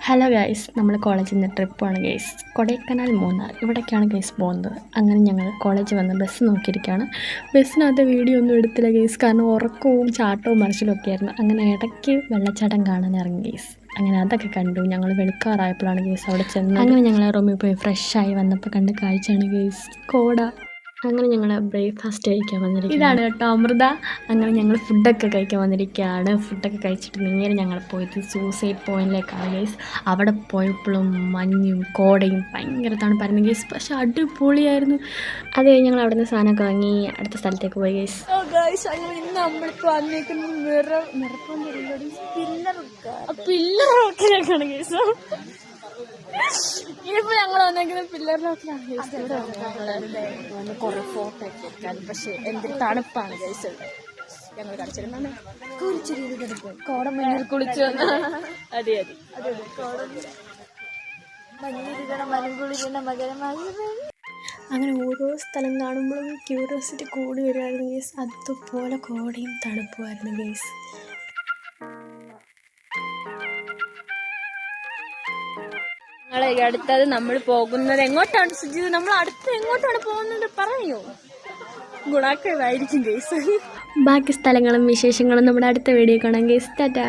Hello guys, നമ്മൾ കോളേജിൽ നിന്ന് ട്രിപ്പാണ് ഗൈസ്. കൊടൈക്കനാൽ, മൂന്നാർ ഇവിടേക്കാണ് ഗൈസ് പോകുന്നത്. അങ്ങനെ ഞങ്ങൾ കോളേജിൽ വന്ന് ബസ് നോക്കിയിരിക്കുകയാണ്. ബസ്സിനകത്ത് വീഡിയോ ഒന്നും എടുത്തില്ല ഗൈസ്, കാരണം ഉറക്കവും ചാട്ടവും മറിച്ചിലും ഒക്കെ ആയിരുന്നു. അങ്ങനെ ഇടയ്ക്ക് വെള്ളച്ചാട്ടം കാണാൻ ഇറങ്ങി ഗൈസ്. അങ്ങനെ അതൊക്കെ കണ്ടു. ഞങ്ങൾ വെളുക്കാറായപ്പോഴാണ് ഗൈസ് അവിടെ ചെന്ന്. അങ്ങനെ ഞങ്ങൾ റൂമിൽ പോയി ഫ്രഷായി വന്നപ്പോൾ കണ്ട് കാഴ്ചയാണ് ഗൈസ് കോട. അങ്ങനെ ഞങ്ങൾ ബ്രേക്ക്ഫാസ്റ്റ് കഴിക്കാൻ വന്നിരിക്കും. ഇതാണ് കേട്ടോ അമൃത. അങ്ങനെ ഞങ്ങൾ ഫുഡൊക്കെ കഴിക്കാൻ വന്നിരിക്കുകയാണ്. ഫുഡൊക്കെ കഴിച്ചിട്ട് നേരെ ഞങ്ങൾ പോയിട്ട് സൂസൈഡ് പോയിന്റിലേക്കാണ് ഗൈസ്. അവിടെ പോയപ്പോഴും മഞ്ഞും കോടയും ഭയങ്കര തണുപ്പായിരുന്നു ഗൈസ്, പക്ഷെ അടിപൊളിയായിരുന്നു. അത് കഴിഞ്ഞ് ഞങ്ങൾ അവിടെ നിന്ന് സാധനമൊക്കെ വാങ്ങി അടുത്ത സ്ഥലത്തേക്ക് പോയി ഗൈസ്. നമ്മളിപ്പോൾ വന്നേക്കുന്നത് പില്ലറൊക്കെയാണ് ഗൈസ്. ഇനിയിപ്പോൾ ഞങ്ങൾ വന്നേക്കുന്നത് പില്ലറിനൊക്കെയാണ്. കുറേ ഫോട്ടോ ഒക്കെ എടുക്കാൻ, പക്ഷേ എന്തൊരു തണുപ്പാണ് ഗൈസ്. ഞങ്ങൾ കളിച്ചിരുന്നാണ് കോട മഞ്ഞിൽ കുളിച്ചു വന്ന. അതെ അങ്ങനെ ഓരോ സ്ഥലം കാണുമ്പോഴും ക്യൂരിയോസിറ്റി കൂടി വരുമായിരുന്നു ഗൈസ്. അതുപോലെ കോടയും തണുപ്പുമായിരുന്നു ഗൈസ്. അടുത്തത് നമ്മൾ പോകുന്നത് എങ്ങോട്ടാണ് സുജിത്? നമ്മൾ അടുത്ത് എങ്ങോട്ടാണ് പോകുന്നത് പറയോ? ഗുണാക്കേവായിരിക്കും ഗൈസ്. ബാക്കി സ്ഥലങ്ങളും വിശേഷങ്ങളും നമ്മുടെ അടുത്ത വീഡിയോ കാണാം ഗൈസ്. ടാറ്റാ.